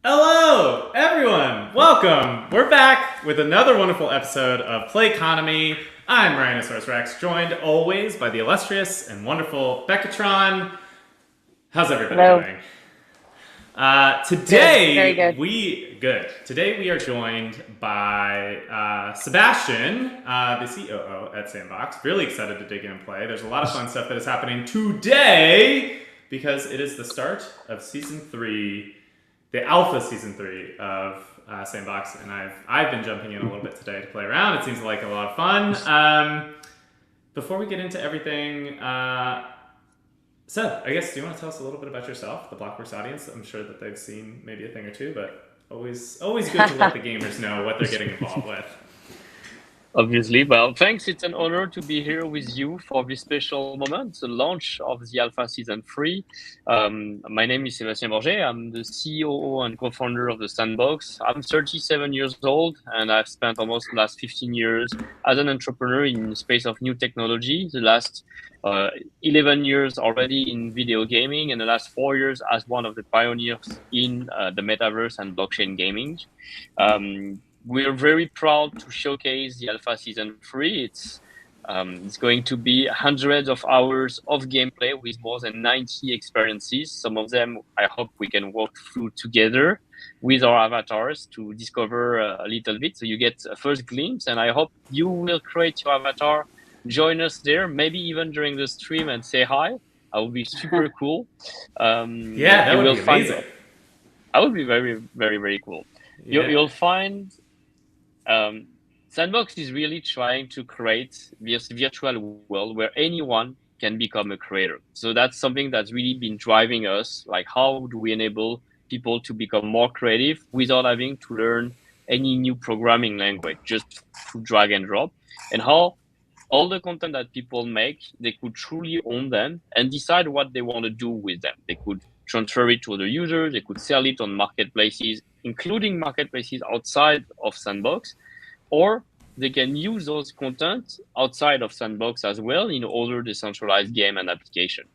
Hello, everyone. Welcome. We're back with another wonderful episode of Play Economy. I'm Rhinosaurus Rex, joined always by the illustrious and wonderful Beccatron. How's everybody Hello. doing? Good. Very good. Today we are joined by Sebastien, the COO at Sandbox. Really excited to dig in and play. There's a lot of fun stuff that is happening today because it is the start of Season 3, the Alpha Season 3 of Sandbox, and I've been jumping in a little bit today to play around. It seems like a lot of fun. Before we get into everything, Seb, I guess, do you want to tell us a little bit about yourself, the Blockworks audience? I'm sure that they've seen maybe a thing or two, but always good to let the gamers know what they're getting involved with. Obviously, well, thanks. It's an honor to be here with you for this special moment, the launch of the Alpha Season 3. My name is Sebastien Borget. I'm the COO and co-founder of the Sandbox. I'm 37 years old, and I've spent almost the last 15 years as an entrepreneur in the space of new technology, the last 11 years already in video gaming, and the last 4 years as one of the pioneers in the metaverse and blockchain gaming. We're very proud to showcase the Alpha Season 3. It's going to be hundreds of hours of gameplay with more than 90 experiences. Some of them, I hope we can walk through together with our avatars to discover a little bit. So you get a first glimpse, and I hope you will create your avatar, join us there, maybe even during the stream and say hi. That would be super cool. Yeah, that would be amazing. That would be very, very, very cool. Yeah. You'll find Sandbox is really trying to create this virtual world where anyone can become a creator. So that's something that's really been driving us. Like, how do we enable people to become more creative without having to learn any new programming language, just to drag and drop? And how all the content that people make, they could truly own them and decide what they want to do with them. They could transfer it to other users. They could sell it on marketplaces, including marketplaces outside of Sandbox, or they can use those content outside of Sandbox as well in other decentralized game and application.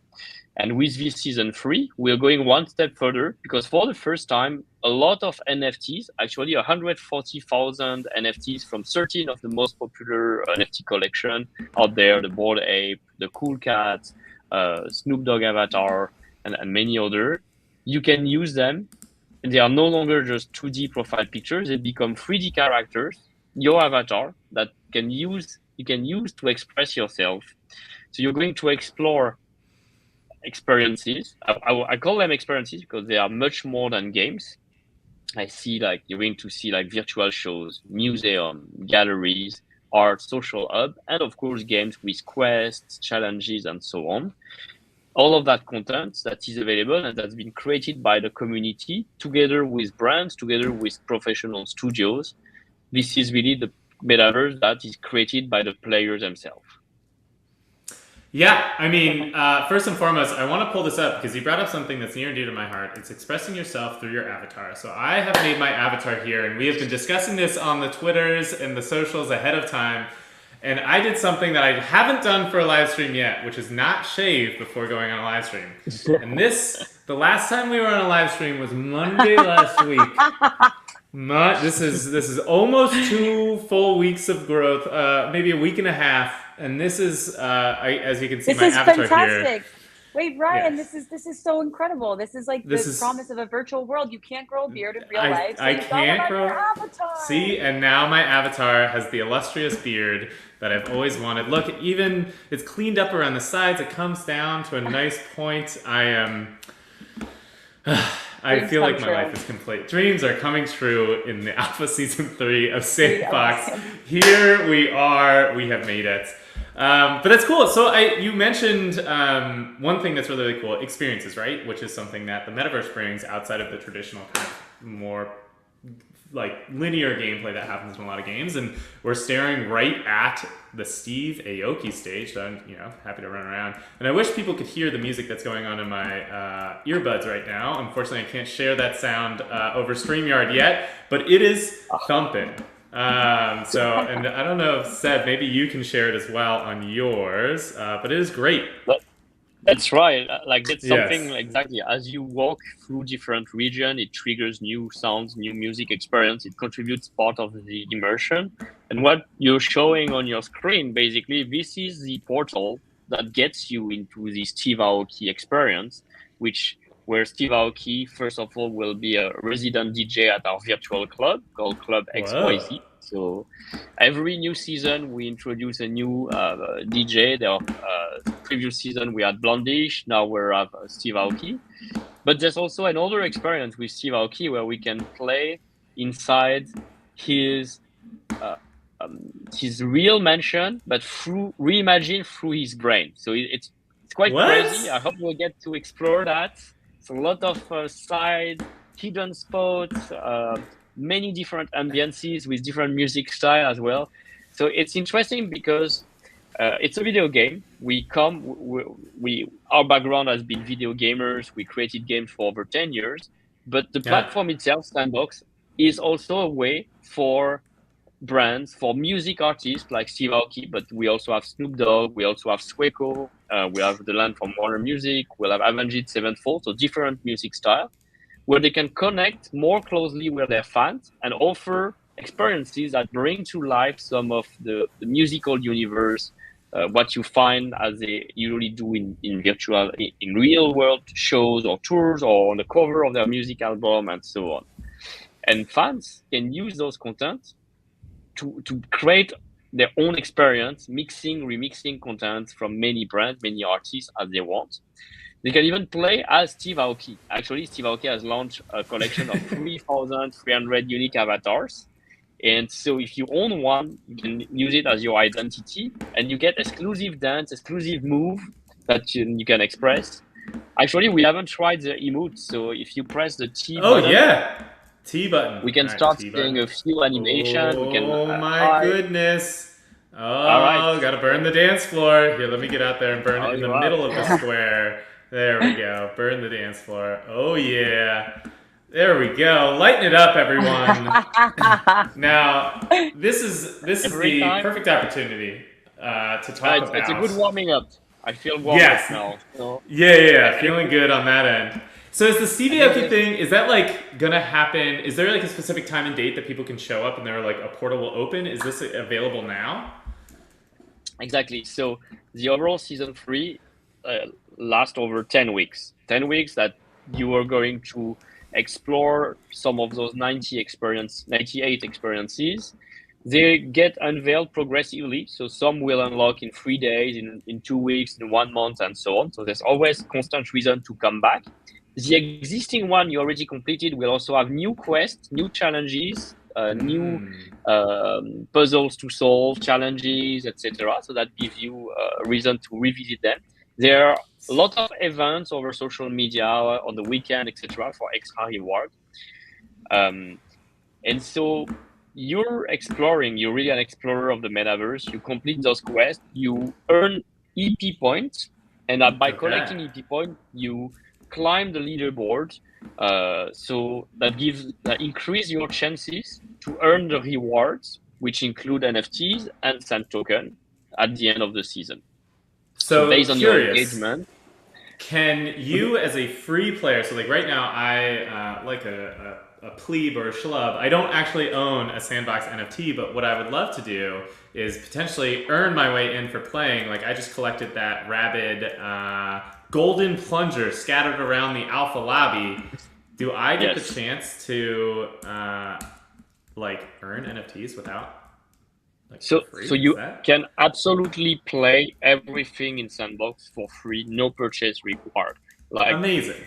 And with this Season 3, we're going one step further because for the first time, a lot of NFTs, actually 140,000 NFTs from 13 of the most popular NFT collection out there, the Bored Ape, the Cool Cat, Snoop Dogg avatar, and many other, you can use them. They are no longer just 2D profile pictures. They become 3D characters, your avatar, that you can use to express yourself. So you're going to explore experiences. I call them experiences because they are much more than games. You're going to see like virtual shows, museum, galleries, art, social hub, and of course games with quests, challenges, and so on. All of that content that is available and that's been created by the community together with brands, together with professional studios. This is really the metaverse that is created by the players themselves. Yeah, I mean, first and foremost, I want to pull this up because you brought up something that's near and dear to my heart. It's expressing yourself through your avatar. So I have made my avatar here, and we have been discussing this on the Twitters and the socials ahead of time. And I did something that I haven't done for a live stream yet, which is not shave before going on a live stream. And the last time we were on a live stream was Monday last week. This is almost 2 full weeks of growth, maybe a week and a half. And this is, as you can see, This my is avatar fantastic. here. Wait, Ryan, Yes. this is so incredible. This is like the promise of a virtual world. You can't grow a beard in real life. So I you can't got grow. your avatar. See, and now my avatar has the illustrious beard that I've always wanted. Look, even it's cleaned up around the sides. It comes down to a nice point. I am. I feel like my life is complete. Dreams are coming true in the Alpha Season 3 of Sandbox. Here we are. We have made it. But that's cool. So you mentioned one thing that's really, really cool, experiences, right? Which is something that the metaverse brings outside of the traditional kind of more like linear gameplay that happens in a lot of games. And we're staring right at the Steve Aoki stage. So I'm happy to run around. And I wish people could hear the music that's going on in my earbuds right now. Unfortunately, I can't share that sound over StreamYard yet, but it is thumping. And I don't know if Seb, maybe you can share it as well on yours, but it is great. That's right. Like that's something Yes. exactly. As you walk through different region, it triggers new sounds, new music experience. It contributes part of the immersion. And what you're showing on your screen, basically, this is the portal that gets you into the Steve Aoki experience, where Steve Aoki, first of all, will be a resident DJ at our virtual club called Club Whoa. XYZ. So every new season, we introduce a new DJ. Previous season, we had Blondish. Now we have Steve Aoki. But there's also another experience with Steve Aoki where we can play inside his uh, his real mansion, but reimagined through his brain. So it's quite crazy. I hope we'll get to explore that. It's a lot of side hidden spots, many different ambiances with different music style as well. So it's interesting because it's a video game. Our background has been video gamers. We created games for over 10 years, but the platform itself, Sandbox, is also a way for brands, for music artists like Steve Aoki, but we also have Snoop Dogg, we also have Sweco, we have the land from Warner Music, we'll have Avenged Sevenfold, so different music style, where they can connect more closely with their fans and offer experiences that bring to life some of the musical universe, what you find as they usually do in virtual, in real world shows or tours or on the cover of their music album and so on. And fans can use those content to create their own experience, remixing content from many brands, many artists as they want. They can even play as Steve Aoki. Actually, Steve Aoki has launched a collection of 3,300 unique avatars. And so if you own one, you can use it as your identity and you get exclusive dance, exclusive move that you can express. Actually, we haven't tried the emote. So if you press the T button, T button. We can start seeing a few animations. Oh my goodness. Oh, all right. Gotta burn the dance floor. Here, let me get out there and burn it in the middle of the square. There we go. Burn the dance floor. Oh yeah. There we go. Lighten it up, everyone. Now, this is the perfect opportunity to talk about. It's a good warming up. I feel warm now. So. Yeah. Feeling good on that end. So is the Steve Aoki thing, is that like gonna happen? Is there like a specific time and date that people can show up and they're like a portal will open? Is this available now? Exactly. So the overall season 3 lasts over 10 weeks. 10 weeks that you are going to explore some of those 98 experiences. They get unveiled progressively. So some will unlock in 3 days, in 2 weeks, in 1 month, and so on. So there's always constant reason to come back. The existing one you already completed will also have new quests, new challenges, new puzzles to solve, challenges, etc. So that gives you a reason to revisit them. There are a lot of events over social media on the weekend, etc. for extra reward. And so you're really an explorer of the metaverse. You complete those quests, you earn EP points, and by collecting EP points, you climb the leaderboard, so that increase your chances to earn the rewards, which include NFTs and Sand token at the end of the season. So based on your engagement, can you as a free player, so like right now I like a plebe or a schlub, I don't actually own a Sandbox NFT, but what I would love to do is potentially earn my way in for playing. Like I just collected that rabid golden plunger scattered around the alpha lobby. Do I get the chance to like earn NFTs without so you can absolutely play everything in Sandbox for free, no purchase required. Like amazing.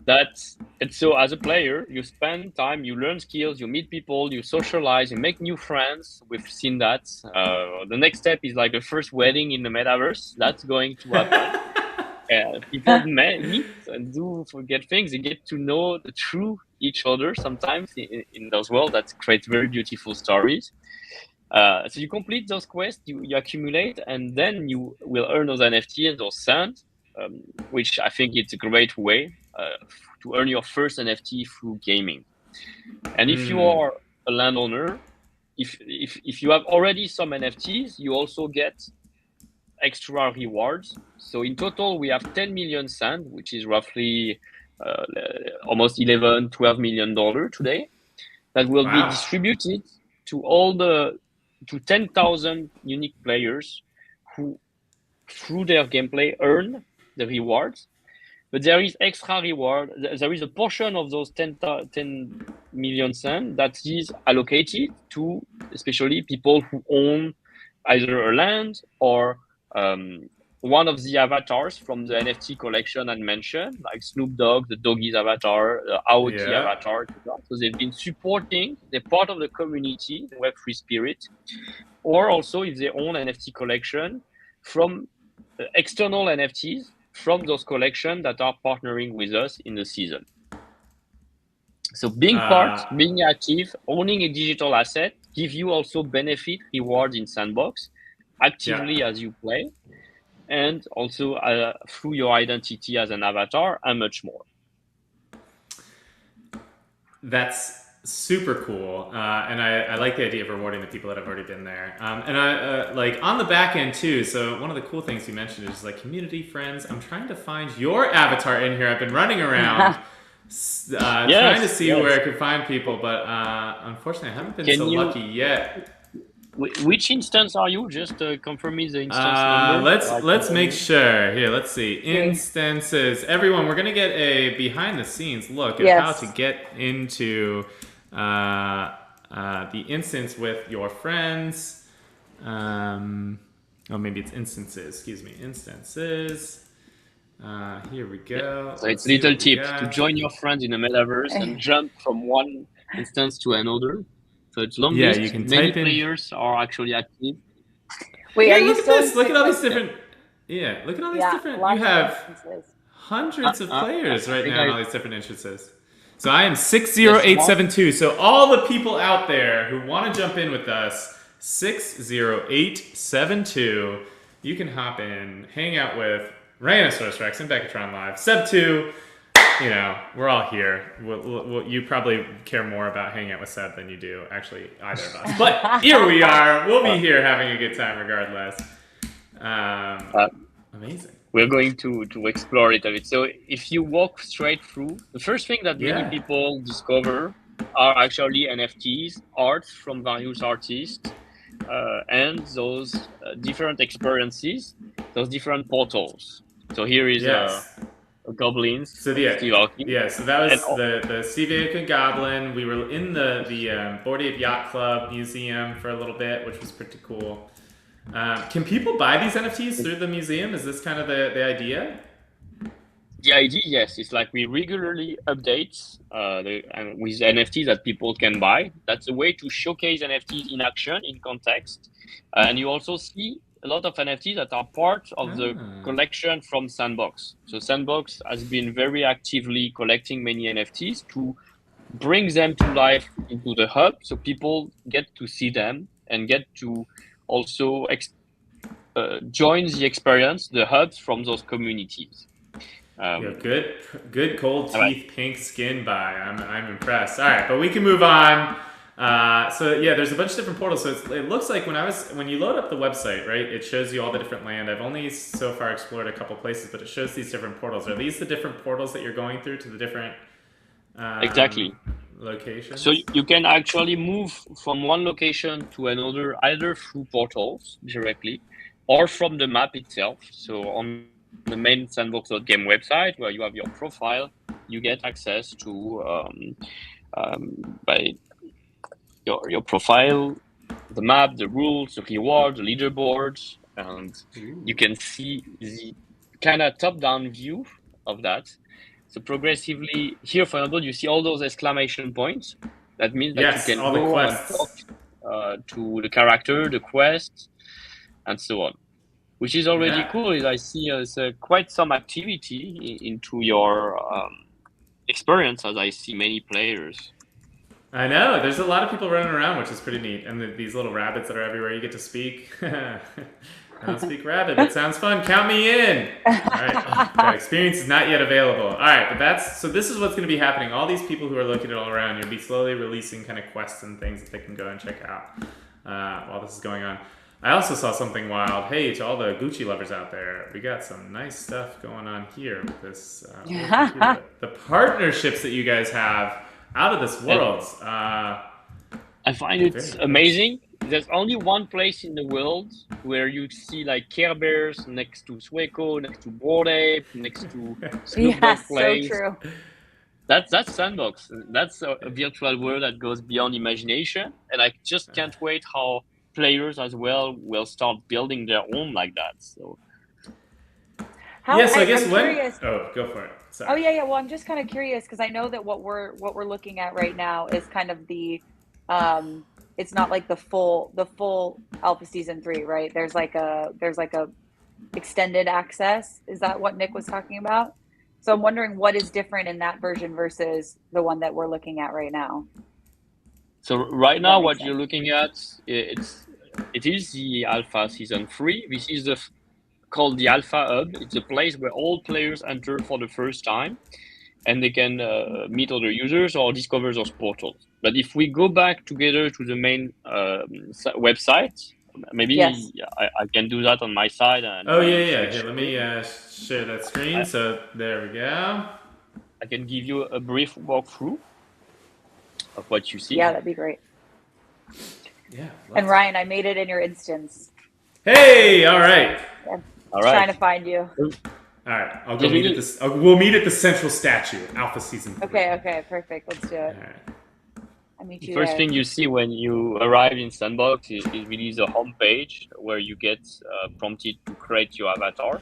And so as a player, you spend time, you learn skills, you meet people, you socialize, you make new friends. We've seen that. The next step is like the first wedding in the metaverse. That's going to happen. People meet and do forget things. They get to know the true each other sometimes in those worlds. That creates very beautiful stories. So you complete those quests, you accumulate, and then you will earn those NFT and those sand, which I think it's a great way to earn your first NFT through gaming. And if you are a landowner, if you have already some NFTs, you also get extra rewards. So in total, we have 10 million sand, which is roughly almost 11, $12 million today, that will be distributed to to 10,000 unique players who, through their gameplay, earn the rewards. But there is extra reward. There is a portion of those 10 million sand that is allocated to especially people who own either a land or one of the avatars from the NFT collection I mentioned, like Snoop Dogg, the Doggies avatar, the Aoki avatar. So they've been supporting, they're part of the community, the Web3 spirit, or also if they own NFT collection from external NFTs from those collections that are partnering with us in the season. So being part, being active, owning a digital asset give you also benefit rewards in Sandbox actively as you play, and also through your identity as an avatar and much more. That's super cool, and I like the idea of rewarding the people that have already been there. And I like on the back end too. So one of the cool things you mentioned is like community friends. I'm trying to find your avatar in here. I've been running around trying to see where I could find people, but unfortunately I haven't been lucky yet. Which instance are you? Just confirm me the instance number. Let's make sure. Here, let's see. Instances. Everyone, we're gonna get a behind the scenes look at how to get into the instance with your friends. Maybe it's instances. Excuse me, instances. Here we go. So it's a little tip to join your friends in the metaverse and jump from one instance to another. So it's long list. You can many type players are actually active. Wait, are you look at still this? Look at all these different. Yeah, look at all these different. You have hundreds of players right now in all these different instances. So I am 60872. So all the people out there who want to jump in with us, 60872. You can hop in, hang out with Rhinoceros Rex and Beckatron Live. Seb2. You know, we're all here. You probably care more about hanging out with Seb than you do, actually, either of us. But here we are. We'll be here having a good time regardless. Amazing. We're going to explore it a bit. So if you walk straight through, the first thing that many people discover are actually NFTs, art from various artists, and those different experiences, those different portals. So here is goblins. So so that was the Steve Aoki Goblin. We were in the Bored Ape Yacht Club museum for a little bit, which was pretty cool. Can people buy these NFTs through the museum? Is this kind of the idea? The idea, yes, it's like we regularly update with NFTs that people can buy. That's a way to showcase NFTs in action, in context, and you also see a lot of NFTs that are part of the collection from Sandbox. So Sandbox has been very actively collecting many NFTs to bring them to life into the hub, so people get to see them and get to also join the experience, the hubs from those communities. Good cold teeth, pink skin buy. I'm impressed. All right, but we can move on. There's a bunch of different portals. So it looks like when you load up the website, right, it shows you all the different land. I've only so far explored a couple places, but it shows these different portals. Are these the different portals that you're going through to the different locations? So you can actually move from one location to another either through portals directly or from the map itself. So on the main Sandbox.game website where you have your profile, you get access to by your profile, the map, the rules, the rewards, the leaderboards, and you can see the kind of top-down view of that. So progressively, here, for example, you see all those exclamation points. That means that you can go and talk to the character, the quest, and so on. Which is already cool. Is I see quite some activity into your experience, as I see many players. I know. There's a lot of people running around, which is pretty neat. And these little rabbits that are everywhere, you get to speak. I don't speak rabbit, but sounds fun. Count me in. All right. That experience is not yet available. All right, but this is what's going to be happening. All these people who are looking at all around, you'll be slowly releasing kind of quests and things that they can go and check out while this is going on. I also saw something wild. Hey, to all the Gucci lovers out there, we got some nice stuff going on here with this computer. The partnerships that you guys have out of this world. I find it's amazing. There's only one place in the world where you see like Care Bears next to Sweco, next to Bored Ape, next to Snoop Dogg Plays. So true. That's Sandbox. That's a virtual world that goes beyond imagination, and I just can't wait how players as well will start building their own like that. So. Yes, I guess when. Oh, go for it. Sorry. Oh yeah. Well, I'm just kind of curious because I know that what we're looking at right now is kind of the, it's not like the full Alpha Season 3, right? There's like a extended access. Is that what Nick was talking about? So I'm wondering what is different in that version versus the one that we're looking at right now. So right now, what you're looking at, it is the Alpha Season 3. This is called the Alpha Hub. It's a place where all players enter for the first time, and they can meet other users or discover those portals. But if we go back together to the main website, maybe I can do that on my side. And Here, let me share that screen. So there we go. I can give you a brief walkthrough of what you see. Yeah, that'd be great. Yeah. And Ryan, I made it in your instance. Hey, all right. Yeah, all right. Trying to find you. All right, I'll go meet at this. We'll meet at the central statue, Alpha Season 3. Okay, perfect. Let's do it. All right. I'll meet you First thing you see when you arrive in Sandbox is really the home page where you get prompted to create your avatar.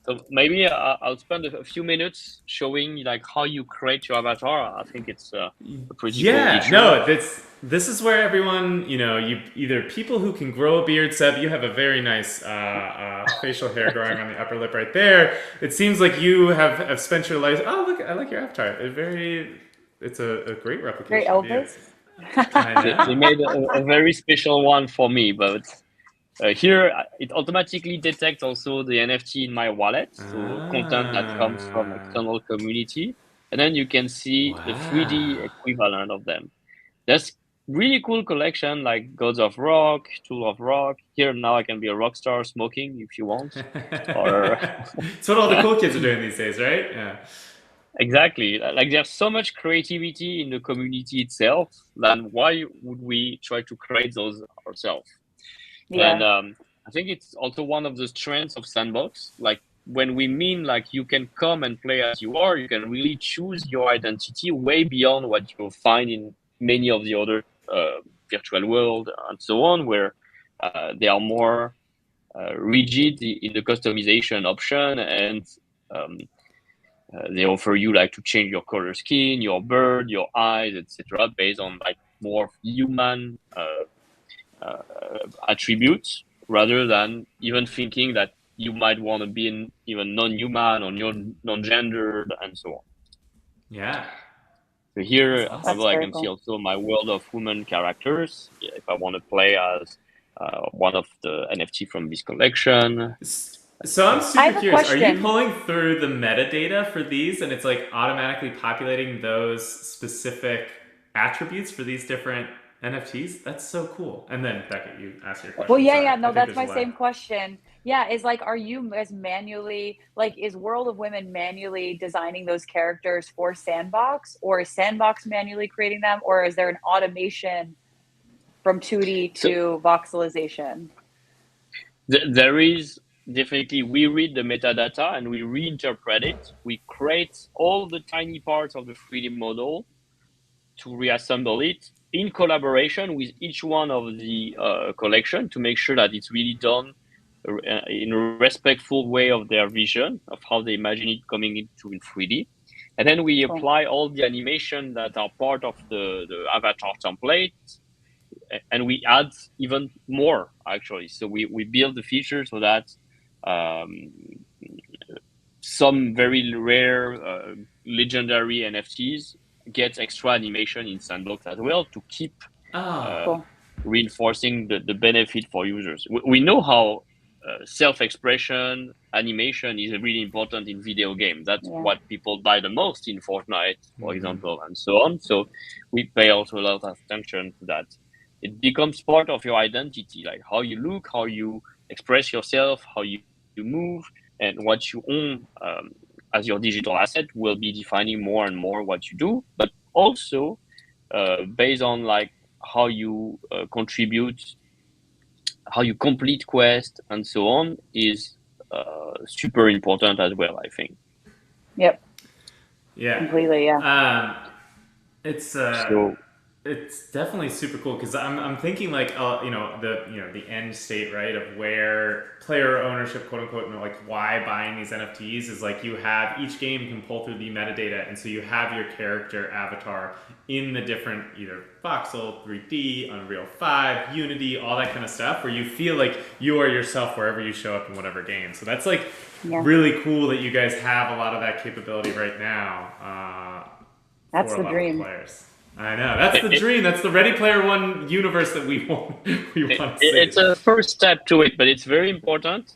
So maybe I'll spend a few minutes showing like how you create your avatar. I think it's a pretty cool feature. No, this is where everyone, you either people who can grow a beard. Seb, you have a very nice facial hair growing on the upper lip right there. It seems like you have spent your life. Oh, look, I like your avatar. It's a great replication. Great Elvis. They made a very special one for me, but. Here, it automatically detects also the NFT in my wallet, so content that comes from external community. And then you can see the 3D equivalent of them. There's really cool collection like Gods of Rock, Tool of Rock. Here now I can be a rock star smoking if you want. It's what all the cool kids are doing these days, right? Yeah. Exactly. Like there's so much creativity in the community itself. Then why would we try to create those ourselves? Yeah. And I think it's also one of the strengths of Sandbox. Like when we mean like you can come and play as you are, you can really choose your identity way beyond what you'll find in many of the other virtual world and so on, where they are more rigid in the customization option, and they offer you like to change your color skin, your bird, your eyes, etc., based on like more human attributes, rather than even thinking that you might want to be even non-human or non-gendered and so on. Yeah. So here I can see also my world of women characters. Yeah, if I want to play as one of the NFT from this collection. So I'm super curious. Are you pulling through the metadata for these, and it's like automatically populating those specific attributes for these different NFTs? That's so cool. And then Beckett, you asked your question. Well, no, that's my same question. Yeah, is like, are you as manually, like, is World of Women manually designing those characters for Sandbox, or is Sandbox manually creating them, or is there an automation from 2D to voxelization? There is definitely. We read the metadata and we reinterpret it. We create all the tiny parts of the 3D model to reassemble it in collaboration with each one of the collection to make sure that it's really done in a respectful way of their vision of how they imagine it coming into in 3D. And then we apply all the animation that are part of the avatar template, and we add even more actually. So we build the feature so that some very rare legendary NFTs get extra animation in Sandbox as well to keep reinforcing the benefit for users. We know how self-expression animation is really important in video games. That's what people buy the most in Fortnite, for example, and so on. So we pay also a lot of attention to that. it becomes part of your identity, like how you look, how you express yourself, how you move, and what you own as your digital asset will be defining more and more what you do, but also based on like how you contribute, how you complete quest, and so on is super important as well, I think. Yep. Yeah. Completely. Yeah. It's So it's definitely super cool because I'm thinking like the end state, right, of where player ownership, quote unquote, and like why buying these NFTs is like you have each game can pull through the metadata, and so you have your character avatar in the different either voxel, 3D, Unreal 5, Unity, all that kind of stuff, where you feel like you are yourself wherever you show up in whatever game. So that's like really cool that you guys have a lot of that capability right now. That's For the a lot dream. of players. I know. That's the dream. That's the Ready Player One universe that we want to see. It's a first step to it, but it's very important.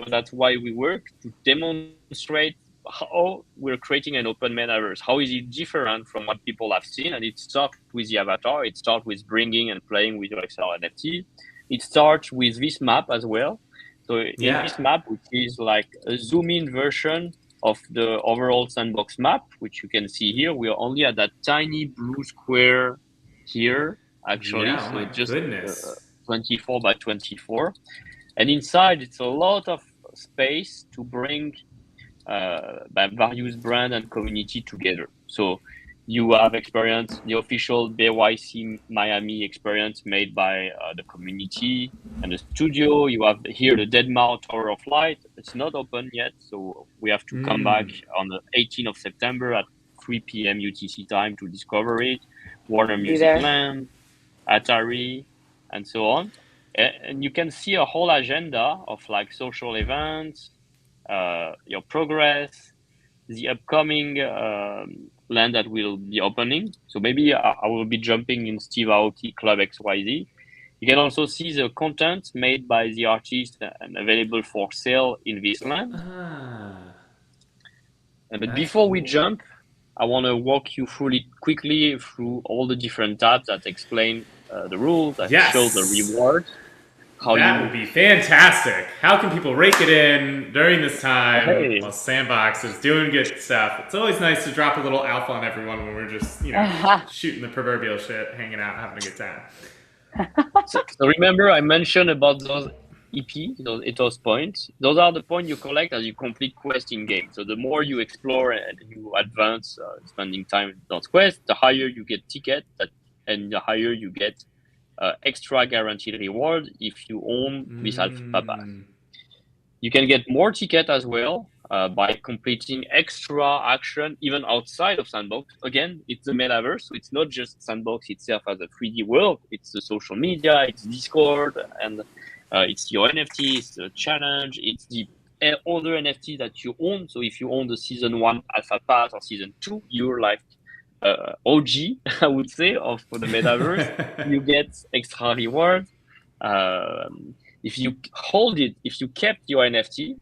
That's why we work to demonstrate how we're creating an open metaverse. How is it different from what people have seen? And it starts with the avatar. It starts with bringing and playing with your XR NFT. It starts with this map as well. So in this map, which is like a zoom-in version of the overall sandbox map, which you can see here, we are only at that tiny blue square here, actually. Yeah, oh so my just goodness. 24 by 24. And inside, it's a lot of space to bring various brand and community together. So you have experienced the official BYC Miami experience made by the community and the studio. You have here the Deadmau Tower of Light. It's not open yet, so we have to come back on the 18th of September at 3 p.m. UTC time to discover it. Warner Music Land, Atari, and so on. And you can see a whole agenda of like social events, your progress, the upcoming land that will be opening. So maybe I will be jumping in Steve Aoki Club XYZ. You can also see the content made by the artist and available for sale in this land. But before we jump, I want to walk you quickly through all the different tabs that explain the rules, that show the rewards. That would be fantastic. How can people rake it in during this time while Sandbox is doing good stuff? It's always nice to drop a little alpha on everyone when we're just, shooting the proverbial shit, hanging out, having a good time. So remember, I mentioned about those EP, those ethos points. Those are the points you collect as you complete quests in game. So the more you explore and you advance, spending time in those quests, the higher you get ticket, and the higher you get extra guaranteed reward if you own this alpha pass. You can get more ticket as well by completing extra action even outside of Sandbox. Again, it's the metaverse, so it's not just Sandbox itself as a 3D world. It's the social media, it's Discord, and it's your NFT, it's the challenge, it's the other NFT that you own. So if you own the season 1 alpha pass or season 2, you're like OG, I would say, of the metaverse. You get extra reward. If you hold it, if you kept your NFT,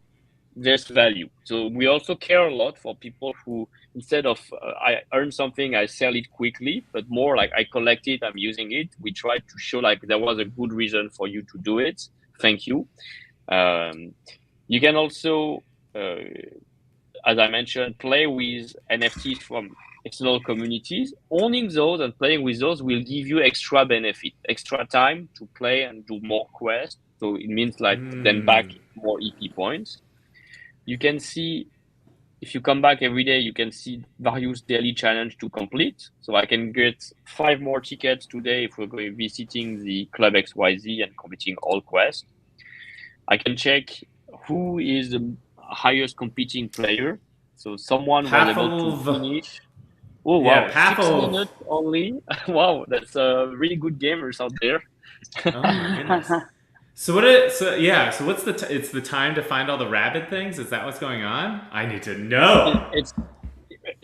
there's value. So we also care a lot for people who, instead of I earn something, I sell it quickly, but more like I collect it, I'm using it. We try to show like there was a good reason for you to do it. Thank you. You can also, as I mentioned, play with NFTs from external communities. Owning those and playing with those will give you extra benefit, extra time to play and do more quests. So it means like then back more EP points. You can see, if you come back every day, you can see various daily challenge to complete. So I can get 5 more tickets today if we're going visiting the Club XYZ and completing all quests. I can check who is the highest competing player. So someone was able to finish. Oh wow, 6 minutes only. Wow, that's really good gamers out there. Oh my goodness. So what's it's the time to find all the rabbit things? Is that what's going on? I need to know. It's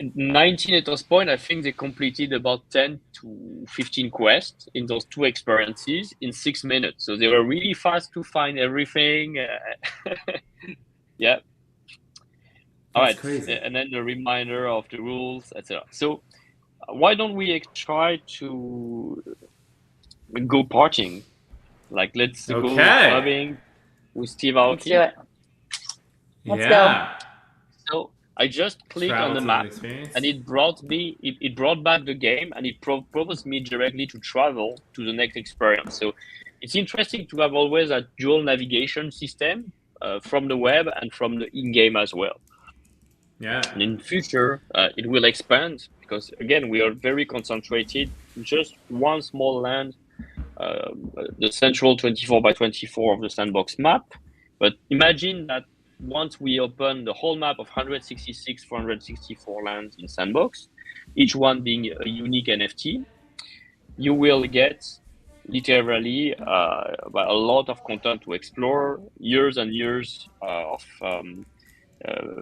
19 at this point. I think they completed about 10 to 15 quests in those 2 experiences in 6 minutes. So they were really fast to find everything. Yeah. All right. Crazy. And then the reminder of the rules, etc. So why don't we try to go partying. Like let's go Okay. clubbing with Steve Let's do Aoki. it. Let's Yeah. So I just click on Travel the to the map, experience. and it brought back the game, and it proposed me directly to travel to the next experience. So it's interesting to have always a dual navigation system from the web and from the in-game as well. Yeah. And in future, it will expand because again, we are very concentrated in just one small land, the central 24 by 24 of the sandbox map. But imagine that once we open the whole map of 166, 464 lands in sandbox, each one being a unique NFT, you will get literally a lot of content to explore, years and years of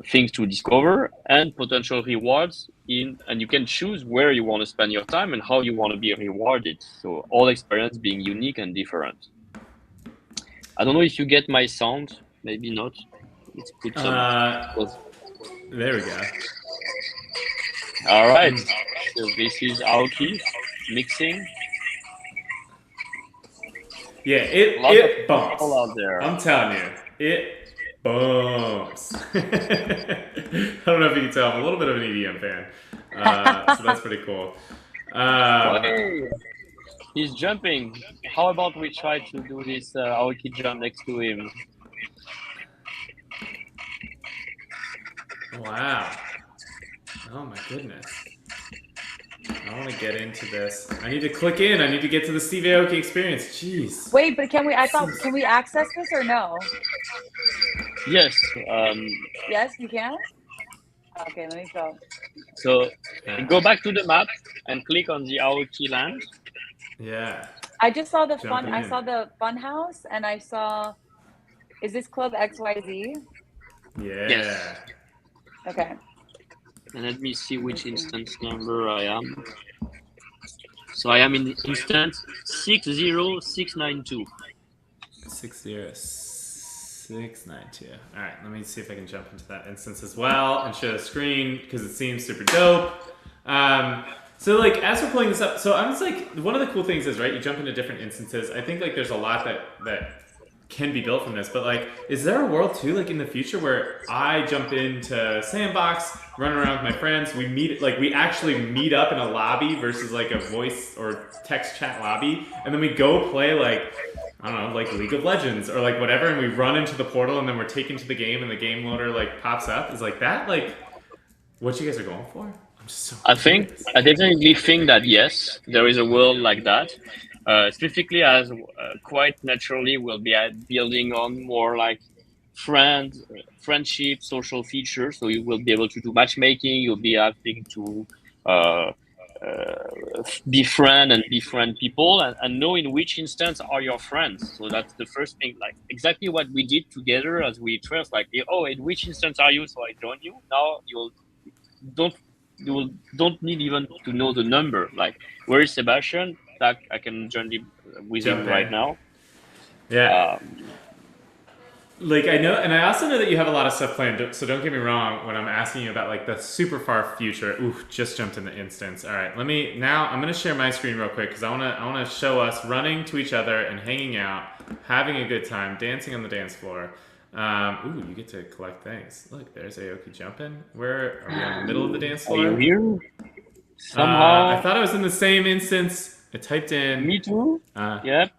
things to discover, and potential rewards and you can choose where you want to spend your time and how you want to be rewarded, so all experience being unique and different. I don't know if you get my sound, maybe not. Let's put some There we go. all right, so this is Aoki mixing. Yeah, A lot of it bumps. people out there. I'm telling you, it bumps. I don't know if you can tell, I'm a little bit of an EDM fan, so that's pretty cool. Hey, he's jumping. How about we try to do this Aoki jump next to him? Wow. Oh my goodness. I want to get into this. I need to click in. I need to get to the Steve Aoki experience. Jeez. Wait, but can we access this or no? Yes. Yes, you can? Okay, let me go. So go back to the map and click on the Aoki land. Yeah. I just saw the Jumping I in. saw the fun house, and I saw. Is this Club XYZ? Yeah. Yes. Okay. And let me see which instance number I am. So I am in instance 60692. 60692. All right, let me see if I can jump into that instance as well and share the screen because it seems super dope. So like as we're pulling this up, so I'm just like, one of the cool things is, right, you jump into different instances. I think like there's a lot that can be built from this, but like, is there a world too, like in the future, where I jump into Sandbox, run around with my friends, we actually meet up in a lobby versus like a voice or text chat lobby, and then we go play like, I don't know, like League of Legends or like whatever, and we run into the portal and then we're taken to the game and the game loader like pops up? Is like that like what you guys are going for? I'm just so curious. I definitely think that yes, there is a world like that. Specifically as quite naturally we'll be building on more like friendship, social features. So you will be able to do matchmaking. You'll be having to befriend people and know in which instance are your friends. So that's the first thing. Like exactly what we did together as we first like, oh, in which instance are you? So I join you. Now you don't need even to know the number. Like, where is Sebastien? That I can join with Jump him in. right now. Yeah. Like I know, and I also know that you have a lot of stuff planned. So don't get me wrong when I'm asking you about like the super far future. Ooh, just jumped in the instance. All right, I'm gonna share my screen real quick because I wanna show us running to each other and hanging out, having a good time, dancing on the dance floor. Ooh, you get to collect things. Look, there's Aoki jumping. Where are we on the middle of the dance floor? Are you here? Somehow. I thought I was in the same instance. I typed in. Me too. Yep.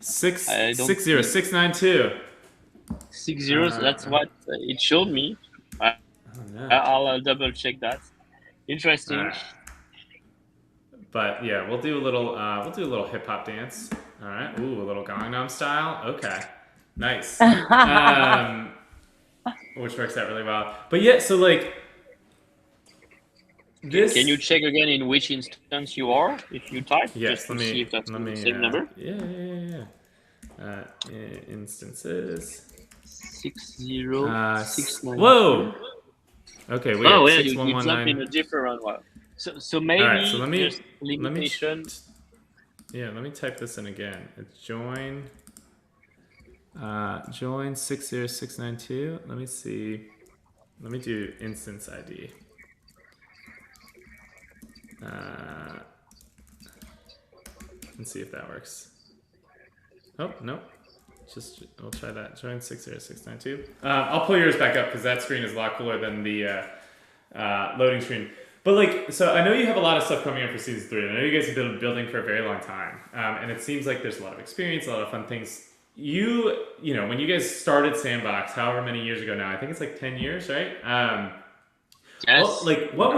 60692. 60. That's what it showed me. I'll double check that. Interesting. But yeah, we'll do a little hip hop dance. All right. Ooh, a little Gangnam style. Okay. Nice. Which works out really well. But yeah, so like this. Can you check again in which instance you are if you type? Yes. Just to see if that's the same number. Yeah. Instances. 60692. Whoa. Okay. Wait. Oh yeah, you jumped in a different one. So maybe. All right, so let me type this in again. It's join 60692. Let me see. Let me do instance ID. and see if that works. Oh, no. Just, we'll try that. Join 60692. I'll pull yours back up because that screen is a lot cooler than the loading screen. But like, so I know you have a lot of stuff coming up for season 3. And I know you guys have been building for a very long time. And it seems like there's a lot of experience, a lot of fun things. You know, when you guys started Sandbox, however many years ago now, I think it's like 10 years, right? Yes. Well, like, what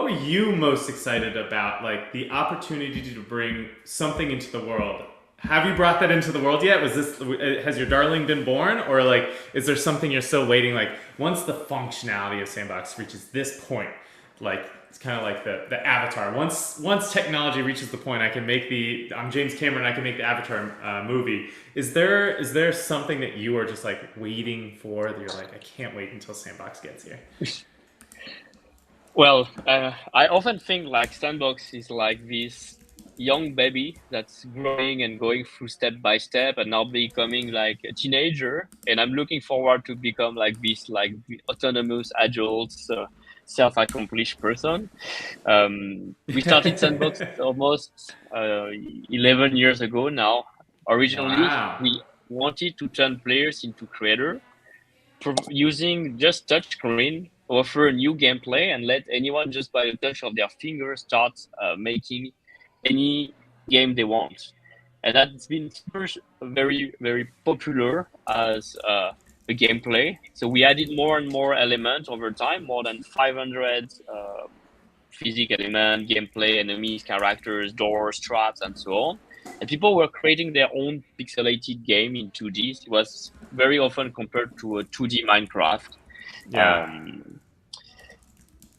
were you most excited about? Like the opportunity to bring something into the world. Have you brought that into the world yet? Has your darling been born, or like, is there something you're still waiting? Like, once the functionality of Sandbox reaches this point, like it's kind of like the Avatar. Once technology reaches the point, I'm James Cameron, I can make the Avatar movie. Is there something that you are just like waiting for that you're like, I can't wait until Sandbox gets here? Well, I often think like Sandbox is like this young baby that's growing and going through step by step and now becoming like a teenager, and I'm looking forward to become like this like autonomous adult self-accomplished person. We started Sandbox almost 11 years ago now. Originally, Wow. we wanted to turn players into creators using just touchscreen, offer a new gameplay, and let anyone just by a touch of their fingers start making any game they want. And that's been very, very popular as a gameplay. So we added more and more elements over time, more than 500 physical element, gameplay, enemies, characters, doors, traps, and so on. And people were creating their own pixelated game in 2D. It was very often compared to a 2D Minecraft. Yeah.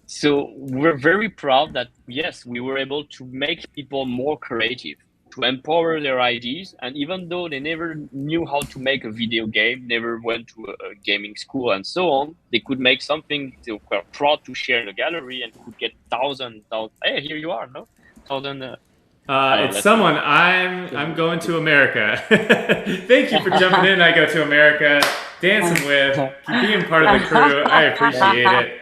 So we're very proud that, yes, we were able to make people more creative, to empower their ideas. And even though they never knew how to make a video game, never went to a gaming school and so on, they could make something they were proud to share in the gallery and could get thousands. Hey, here you are, no? It's someone. I'm going to America. Thank you for jumping in. I go to America, dancing with, being part of the crew. I appreciate it.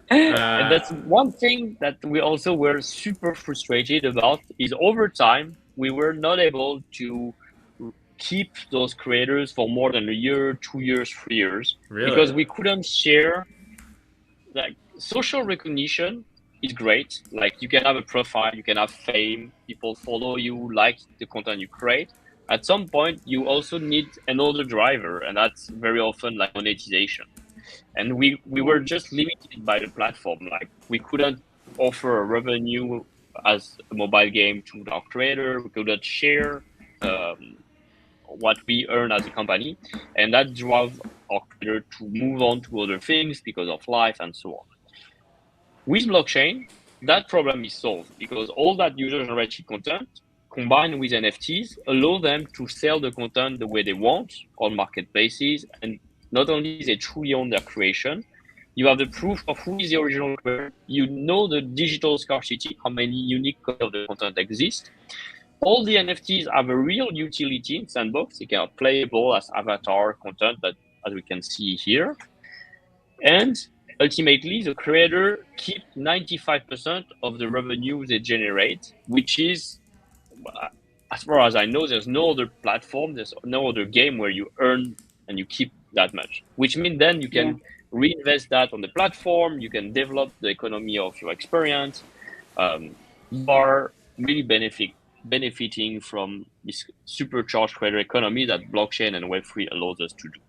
And that's one thing that we also were super frustrated about is over time, we were not able to keep those creators for more than a year, 2 years, 3 years, Really? because we couldn't share. Like social recognition is great. Like you can have a profile, you can have fame, people follow you, like the content you create. At some point, you also need another driver, and that's very often like monetization. And we were just limited by the platform. Like we couldn't offer a revenue as a mobile game to our creator. We couldn't share what we earn as a company, and that drove our creator to move on to other things because of life and so on. With blockchain, that problem is solved because all that user-generated content combined with NFTs allow them to sell the content the way they want on marketplaces, and not only they truly own their creation, you have the proof of who is the original creator, you know the digital scarcity, how many unique copies of the content exist. All the NFTs have a real utility in Sandbox. They can be playable as avatar content, that as we can see here. And ultimately, the creator keeps 95% of the revenue they generate, which is, as far as I know, there's no other platform, there's no other game where you earn and you keep that much, which means then you can reinvest that on the platform, you can develop the economy of your experience. You are really benefiting from this supercharged creator economy that blockchain and Web3 allows us to do.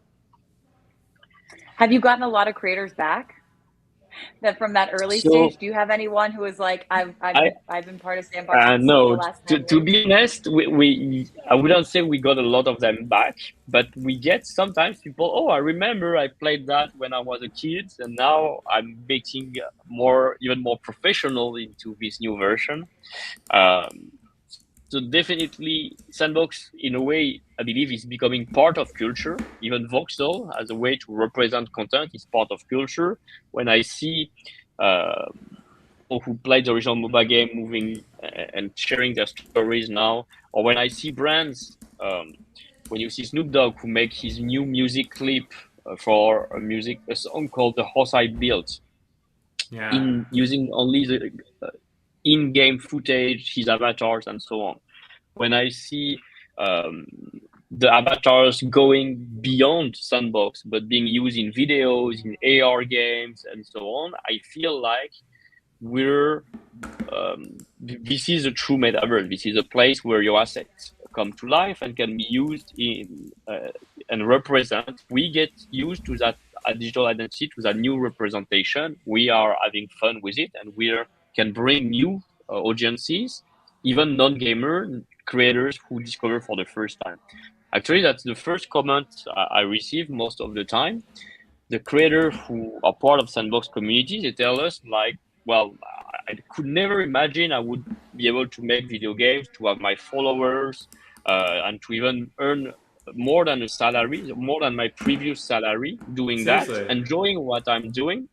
Have you gotten a lot of creators back that from that early stage? Do you have anyone who is like, I've been part of Sandbox for no, the last 10 to be honest, I wouldn't say we got a lot of them back, but we get sometimes people, oh, I remember I played that when I was a kid, and now I'm making even more professional into this new version. So definitely Sandbox, in a way, I believe is becoming part of culture. Even Voxel, as a way to represent content, is part of culture. When I see people who played the original mobile game moving and sharing their stories now, or when I see brands, when you see Snoop Dogg who make his new music clip for a song called The Horse I Built, using only the in-game footage, his avatars, and so on. when I see the avatars going beyond Sandbox, but being used in videos, in AR games, and so on, I feel like we're this is a true metaverse. This is a place where your assets come to life and can be used in and represent. We get used to that digital identity, to that new representation. We are having fun with it, and we can bring new audiences, even non-gamer creators who discover for the first time. Actually, that's the first comment I receive most of the time. The creators who are part of Sandbox community, they tell us like, well, I could never imagine I would be able to make video games, to have my followers, and to even earn more than a salary, more than my previous salary doing that, Seriously. enjoying what I'm doing.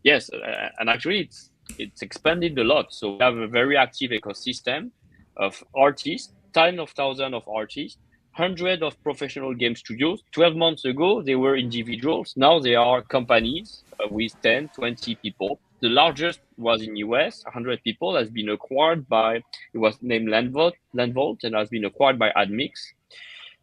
Yes, and actually it's expanded a lot. So we have a very active ecosystem of artists, tens of thousands of artists, hundreds of professional game studios. 12 months ago, they were individuals. Now they are companies with 10, 20 people. The largest was in US, 100 people, has been acquired by, it was named Landvolt, and has been acquired by Admix.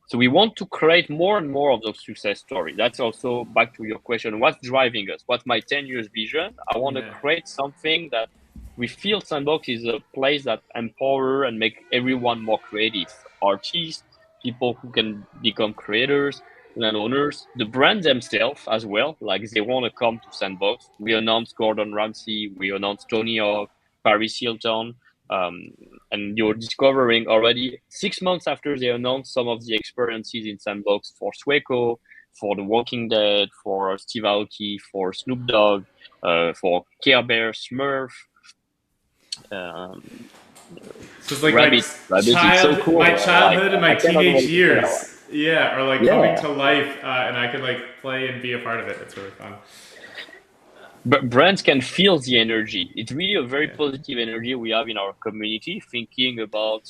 So we want to create more and more of those success stories. That's also back to your question, what's driving us? What's my 10 years vision? I want to create something that we feel Sandbox is a place that empower and make everyone more creative. Artists, people who can become creators, landowners, the brands themselves as well. Like they want to come to Sandbox. We announced Gordon Ramsay, we announced Tony Hawk, Paris Hilton. And you're discovering already 6 months after they announced some of the experiences in Sandbox for Sueco, for The Walking Dead, for Steve Aoki, for Snoop Dogg, for Care Bear, Smurf. So it's like Rabbit. my childhood and my teenage years, are like coming to life, and I can like play and be a part of it. It's really fun. But brands can feel the energy. It's really a very positive energy we have in our community, thinking about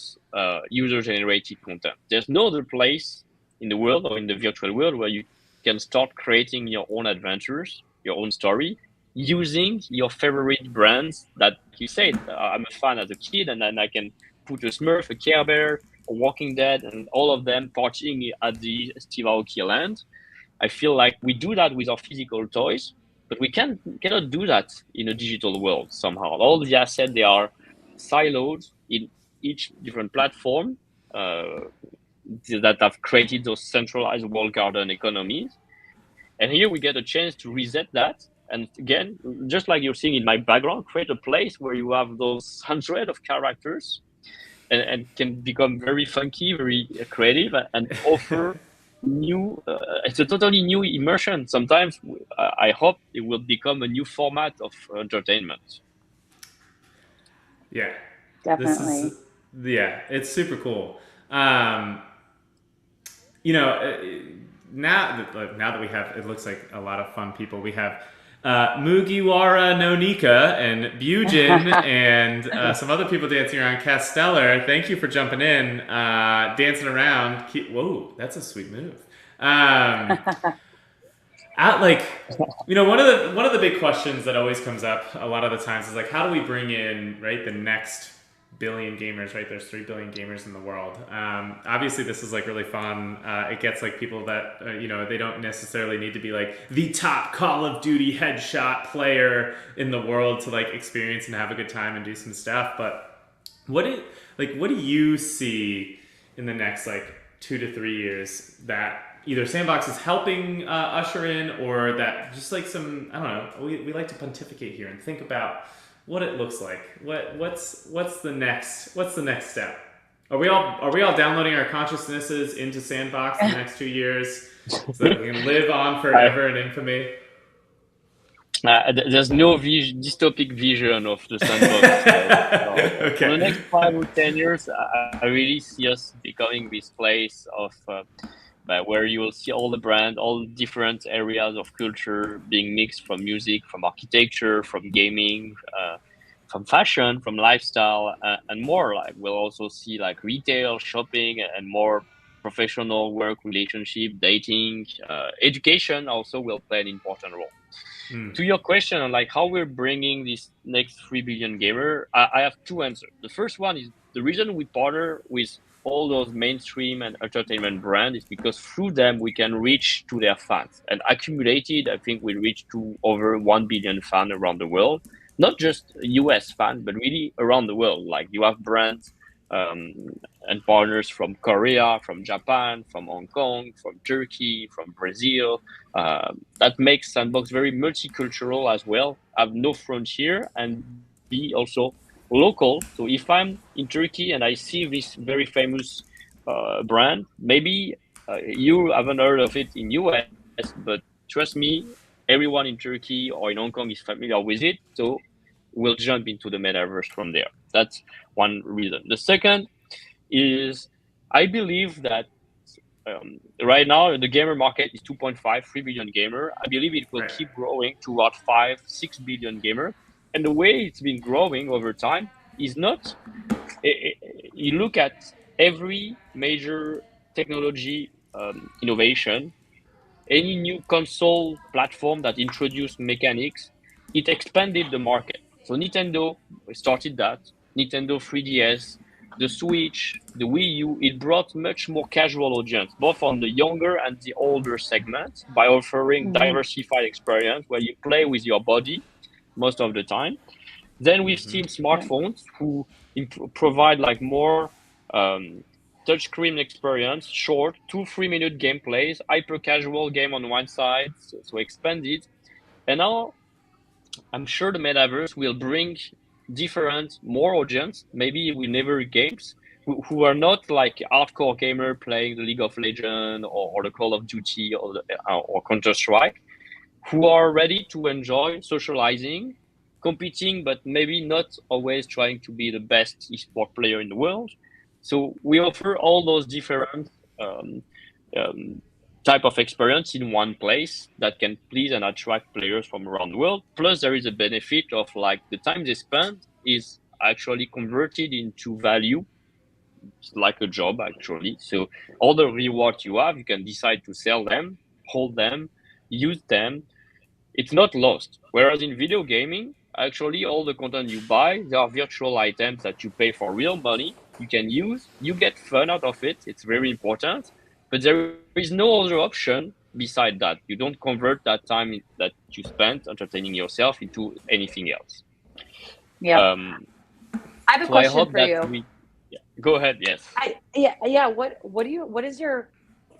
user-generated content. There's no other place in the world or in the virtual world where you can start creating your own adventures, your own story, using your favorite brands that you said. I'm a fan as a kid, and then I can put a Smurf, a Care Bear, a Walking Dead, and all of them partying at the Steve Aoki land. I feel like we do that with our physical toys, but we cannot do that in a digital world somehow. All the assets, they are siloed in each different platform that have created those centralized walled garden economies. And here we get a chance to reset that. And again, just like you're seeing in my background, create a place where you have those hundreds of characters and can become very funky, very creative, and offer new it's a totally new immersion. Sometimes I hope it will become a new format of entertainment. Definitely. It's super cool. You know, now that we have, it looks like a lot of fun people. We have Mugiwara no Nika and Bujin and some other people dancing around. Castellar, thank you for jumping in, dancing around. Whoa, that's a sweet move. Like, you know, one of the big questions that always comes up a lot of the times is like, how do we bring in, right, the next billion gamers, right? There's 3 billion gamers in the world. Obviously this is like really fun. It gets like people that, you know, they don't necessarily need to be like the top Call of Duty headshot player in the world to like experience and have a good time and do some stuff. But what do you see in the next like 2 to 3 years that either Sandbox is helping usher in, or that just like some, I don't know, we like to pontificate here and think about what it looks like. What's the next step? Are we all downloading our consciousnesses into Sandbox in the next 2 years so that we can live on forever in infamy? There's no dystopic vision of the Sandbox. Okay. For the next 5 or 10 years, I really see us becoming this place of where you will see all the brands, all different areas of culture being mixed, from music, from architecture, from gaming, from fashion, from lifestyle, and more. Like we'll also see like retail, shopping, and more professional work, relationship, dating, education also will play an important role. To your question on like how we're bringing this next 3 billion gamer, I have 2 answers. The first one is the reason we partner with all those mainstream and entertainment brands is because through them we can reach to their fans. And accumulated, I think we reached to over 1 billion fans around the world, not just US fans, but really around the world. Like you have brands um, and partners from Korea, from Japan, from Hong Kong, from Turkey, from Brazil. That makes Sandbox very multicultural as well, have no frontier, and be also local. So if I'm in Turkey and I see this very famous brand, maybe you haven't heard of it in US, but trust me, everyone in Turkey or in Hong Kong is familiar with it. So we'll jump into the metaverse from there. That's one reason. The second is I believe that right now the gamer market is 2.5, 3 billion gamer. I believe it will Right. keep growing to about 5, 6 billion gamer. And the way it's been growing over time is not, you look at every major technology innovation, any new console platform that introduced mechanics, it expanded the market. So Nintendo started that, Nintendo 3DS, the Switch, the Wii U, it brought much more casual audience, both on the younger and the older segments, by offering diversified experience where you play with your body most of the time. Then we've seen smartphones who provide like more um, touchscreen experience, short 2-3 minute gameplays, hyper casual game on one side, so expanded. And now I'm sure the metaverse will bring different, more audience, maybe with never games, who are not like hardcore gamer playing the League of Legends or the Call of Duty or Counter Strike, who are ready to enjoy socializing, competing, but maybe not always trying to be the best esport player in the world. So we offer all those different um, um, type of experience in one place that can please and attract players from around the world. Plus, there is a benefit of like the time they spend is actually converted into value. It's like a job actually. So all the rewards you have, you can decide to sell them, hold them, use them. It's not lost. Whereas in video gaming, actually all the content you buy, there are virtual items that you pay for real money. You can use, you get fun out of it. It's very important. But there is no other option beside that. You don't convert that time that you spent entertaining yourself into anything else. Yeah. Um, I have a so I question hope for that you. yeah, go ahead. Yes. Yeah. What is your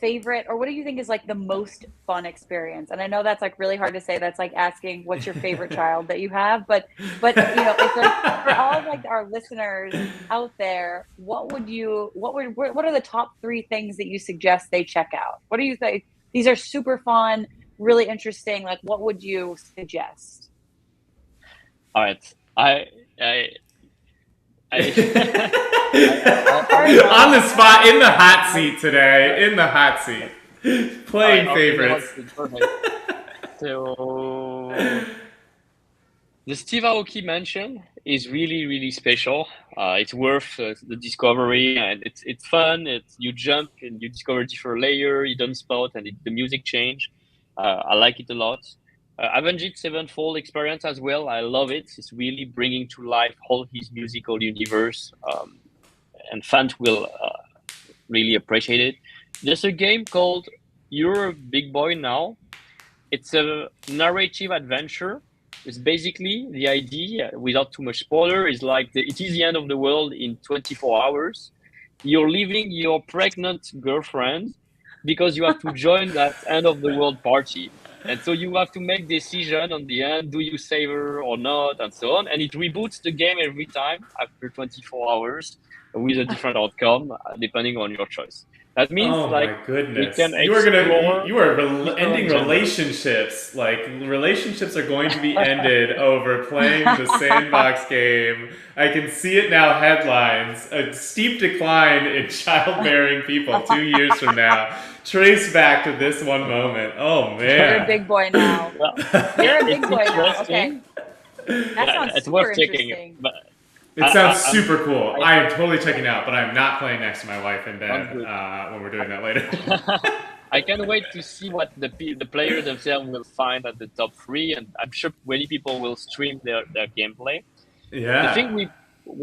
favorite, or what do you think is like the most fun experience? And I know that's like really hard to say. That's like asking what's your favorite child that you have, but it's like for all of like our listeners out there, what are the top 3 things that you suggest they check out? What do you think? These are super fun, really interesting. Like, what would you suggest? All right. I On the spot, in the hot seat today. In the hot seat. Playing favorites. Perfect. So the Steve Aoki mansion is really, really special. It's worth the discovery, and it's fun. You jump and you discover different layer, hidden spot, and the music change. I like it a lot. Avenged Sevenfold experience as well. I love it. It's really bringing to life all his musical universe, and fans will really appreciate it. There's a game called You're a Big Boy Now. It's a narrative adventure. It's basically the idea, without too much spoiler, is like it is the end of the world in 24 hours. You're leaving your pregnant girlfriend because you have to join that end of the world party. And so you have to make decision on the end, do you save her or not, and so on. And it reboots the game every time after 24 hours with a different outcome, depending on your choice. That means Oh like my we goodness! can You are explore ending different genders. relationships. Like relationships are going to be ended over playing the Sandbox game. I can see it now. Headlines: a steep decline in childbearing people 2 years from now. Trace back to this one moment. Oh You're a man! big boy now. Well, You're a it's big boy now. Okay. interesting. That sounds It's super worth checking. interesting. But It sounds I'm super cool. I I am totally checking out, but I'm not playing next to my wife in sounds bed good. when we're doing that later. I can't wait to see what the players themselves will find at the top 3, and I'm sure many people will stream their gameplay. The thing Yeah.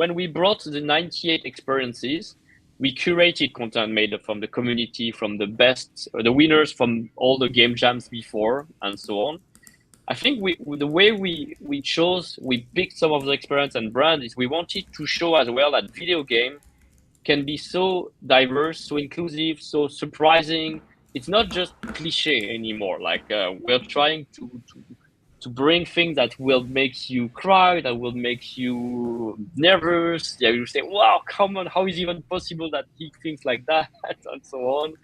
when we brought the 98 experiences, We curated content made from the community, from the best, the winners from all the game jams before, and so on. I think the way we picked some of the experience and brand is we wanted to show as well that video game can be so diverse, so inclusive, so surprising. It's not just cliche anymore. Like we're trying to bring things that will make you cry, that will make you nervous. Yeah, you say, "Wow, come on! How is it even possible that he thinks like that?" and so on.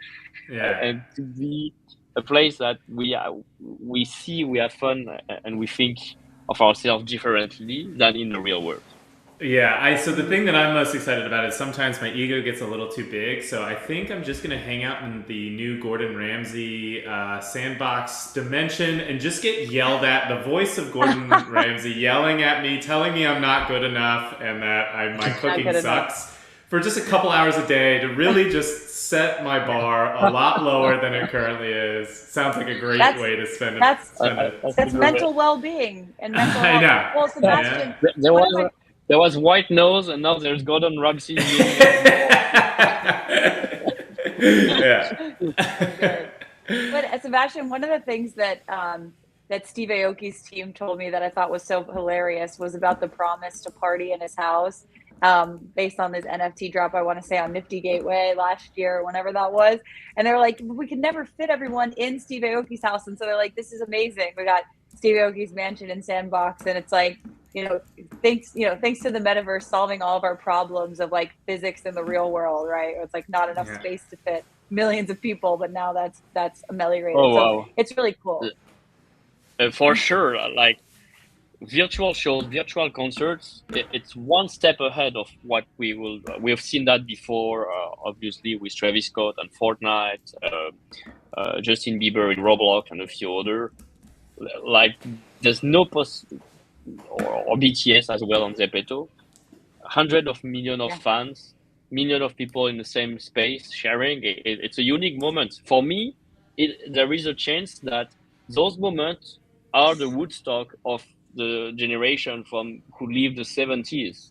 Yeah. And to be a place that we see, we have fun, and we think of ourselves differently than in the real world. Yeah, so the thing that I'm most excited about is sometimes my ego gets a little too big, so I think I'm just gonna hang out in the new Gordon Ramsay sandbox dimension and just get yelled at. The voice of Gordon Ramsay yelling at me, telling me I'm not good enough and that my cooking sucks for just a couple hours a day to really just set my bar a lot lower than it currently is. Sounds like a great way to spend it. That's mental well-being and mental I health. know. Well, Sebastien, Yeah. There was White Nose, and now there's Gordon Ramsay. Yeah. But Sebastien, one of the things that that Steve Aoki's team told me that I thought was so hilarious was about the promise to party in his house, based on this NFT drop, I want to say on Nifty Gateway last year, whenever that was. And they were like, we could never fit everyone in Steve Aoki's house. And so they're like, this is amazing. We got Steve Aoki's mansion in Sandbox, and it's like, thanks to the metaverse solving all of our problems of like physics in the real world, right? It's like not enough space to fit millions of people, but now that's ameliorated. Oh, so wow. It's really cool. For sure, like virtual shows, virtual concerts, it's one step ahead of what we have seen that before, obviously with Travis Scott and Fortnite, Justin Bieber in Roblox and a few other. Like there's no or BTS as well on Zepeto. Hundreds of millions of fans, millions of people in the same space sharing. It's a unique moment. For me, there is a chance that those moments are the Woodstock of the generation from who lived the 70s,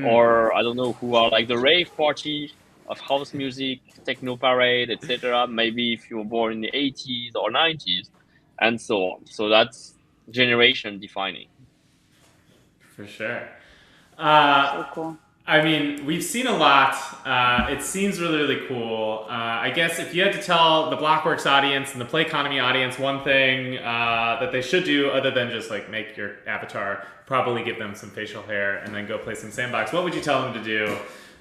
or I don't know, who are like the rave party of house music, techno parade, etc. Maybe if you were born in the 80s or 90s, and so on. So that's generation defining. For sure. So cool. I mean, we've seen a lot. It seems really, really cool. I guess if you had to tell the Blockworks audience and the Play Economy audience one thing that they should do, other than just like make your avatar, probably give them some facial hair and then go play some Sandbox, what would you tell them to do?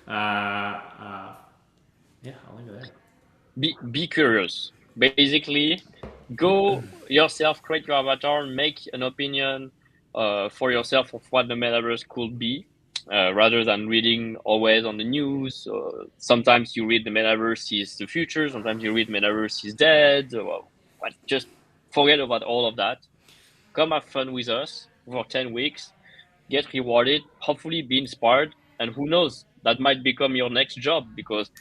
Yeah, I'll leave it there. Be curious. Basically, go yourself, create your avatar, make an opinion for yourself of what the metaverse could be. Rather than reading always on the news. Sometimes you read the metaverse is the future, sometimes you read metaverse is dead. But just forget about all of that. Come have fun with us for 10 weeks, get rewarded, hopefully be inspired, and who knows, that might become your next job, because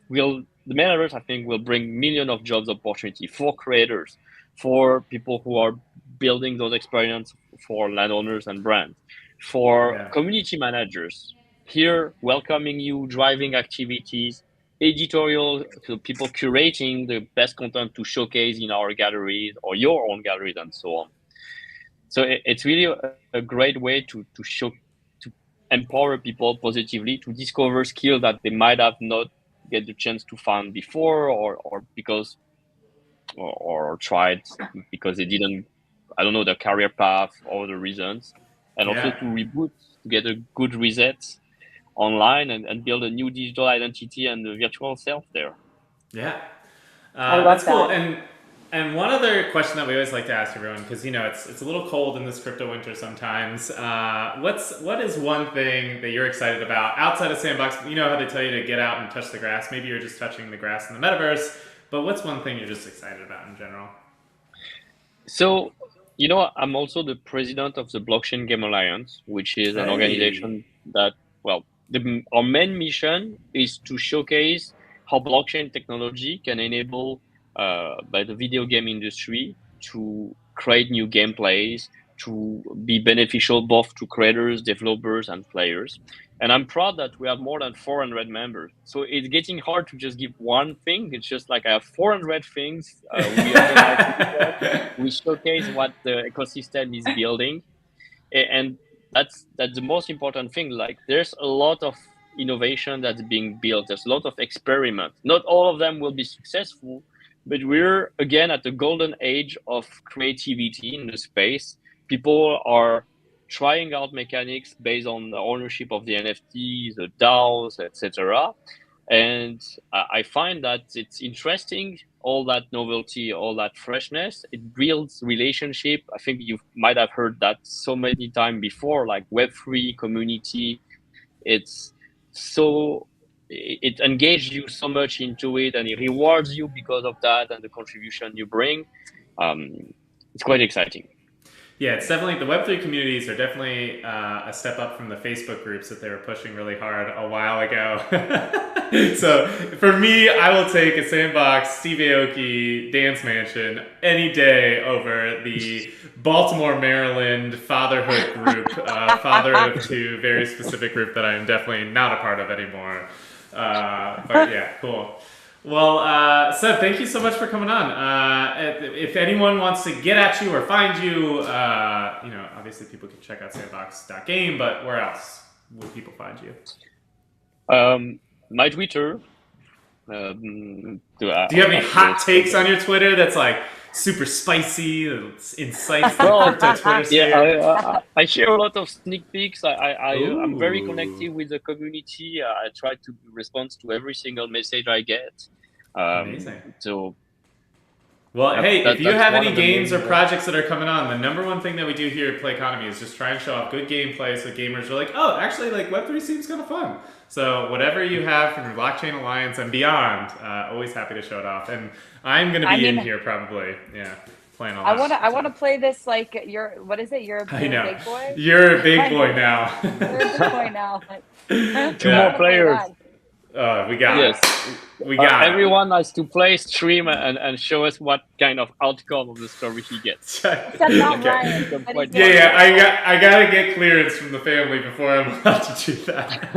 the metaverse, I think, will bring millions of jobs opportunity for creators, for people who are building those experiences for landowners and brands, for community managers here welcoming you, driving activities, editorial, so people curating the best content to showcase in our galleries or your own galleries and so on. So it's really a great way to empower people positively, to discover skills that they might have not get the chance to find before, or because or tried because they didn't, I don't know, their career path or the reasons, and also to reboot, to get a good reset online and build a new digital identity and the virtual self there. Yeah, I love that's cool. that. And one other question that we always like to ask everyone, because it's a little cold in this crypto winter sometimes. What is one thing that you're excited about outside of Sandbox? You know how they tell you to get out and touch the grass. Maybe you're just touching the grass in the metaverse. But what's one thing you're just excited about in general? So, I'm also the president of the Blockchain Game Alliance, which is an organization that, our main mission is to showcase how blockchain technology can enable by the video game industry to create new gameplays, to be beneficial both to creators, developers, and players. And I'm proud that we have more than 400 members. So it's getting hard to just give one thing. It's just like I have 400 things. We organize, we showcase what the ecosystem is building, and that's the most important thing. Like there's a lot of innovation that's being built. There's a lot of experiment. Not all of them will be successful, but we're again at the golden age of creativity in the space. People are trying out mechanics based on the ownership of the NFTs, the DAOs, etc. And I find that it's interesting, all that novelty, all that freshness. It builds relationship. I think you might have heard that so many times before, like Web3 community. It's so, it engages you so much into it, and it rewards you because of that and the contribution you bring. It's quite exciting. Yeah, it's definitely, the Web3 communities are definitely a step up from the Facebook groups that they were pushing really hard a while ago. So for me, I will take a Sandbox, Steve Aoki, Dance Mansion any day over the Baltimore, Maryland fatherhood group, father of two, very specific group that I am definitely not a part of anymore. But yeah, cool. Well, Seb, thank you so much for coming on. If anyone wants to get at you or find you, obviously people can check out sandbox.game, but where else would people find you? My Twitter. Do you have any hot takes on your Twitter that's like super spicy, insights to crypto Twitter sphere? Yeah, I share a lot of sneak peeks. I'm very connected with the community. I try to respond to every single message I get. Amazing. So, well, hey, if you have any games or projects that are coming on, the number one thing that we do here at Play Economy is just try and show off good gameplay so gamers are like, oh, actually, like Web3 seems kind of fun. So whatever you have from your Blockchain Alliance and beyond, always happy to show it off. And I'm going to be in here probably, playing all that. I want to play this like what is it? You're a big boy? You're a big boy now. You're a big boy now. 2 more players. We got it. We got everyone has to play, stream, and show us what kind of outcome of the story he gets. Except not Ryan. I gotta get clearance from the family before I'm allowed to do that.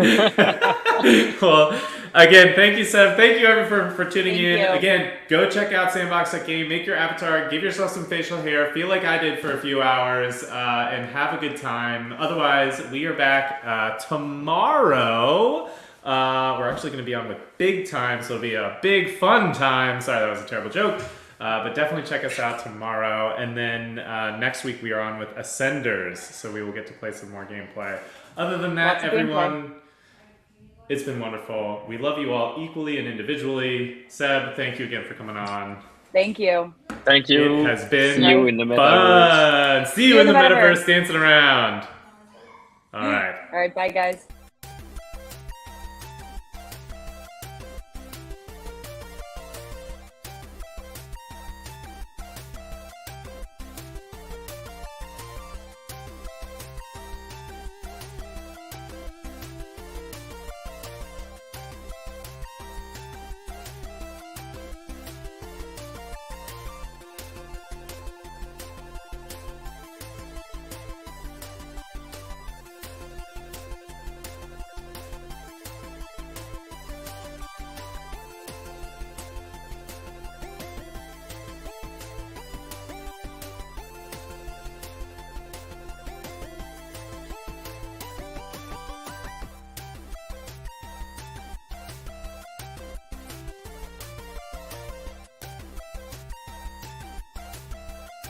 Well, again, thank you, Seb. Thank you, everyone, for tuning in. Again, go check out Sandbox.game. Make your avatar. Give yourself some facial hair. Feel like I did for a few hours, and have a good time. Otherwise, we are back tomorrow. We're actually going to be on with Big Time, so it'll be a big fun time. Sorry, that was a terrible joke. But definitely check us out tomorrow. And then next week we are on with Ascenders, so we will get to play some more gameplay. Other than that, everyone, it's been wonderful. We love you all equally and individually. Seb, thank you again for coming on. Thank you. Thank you. It has been See you in the metaverse. fun. See you in the metaverse dancing around. All right. All right, bye, guys.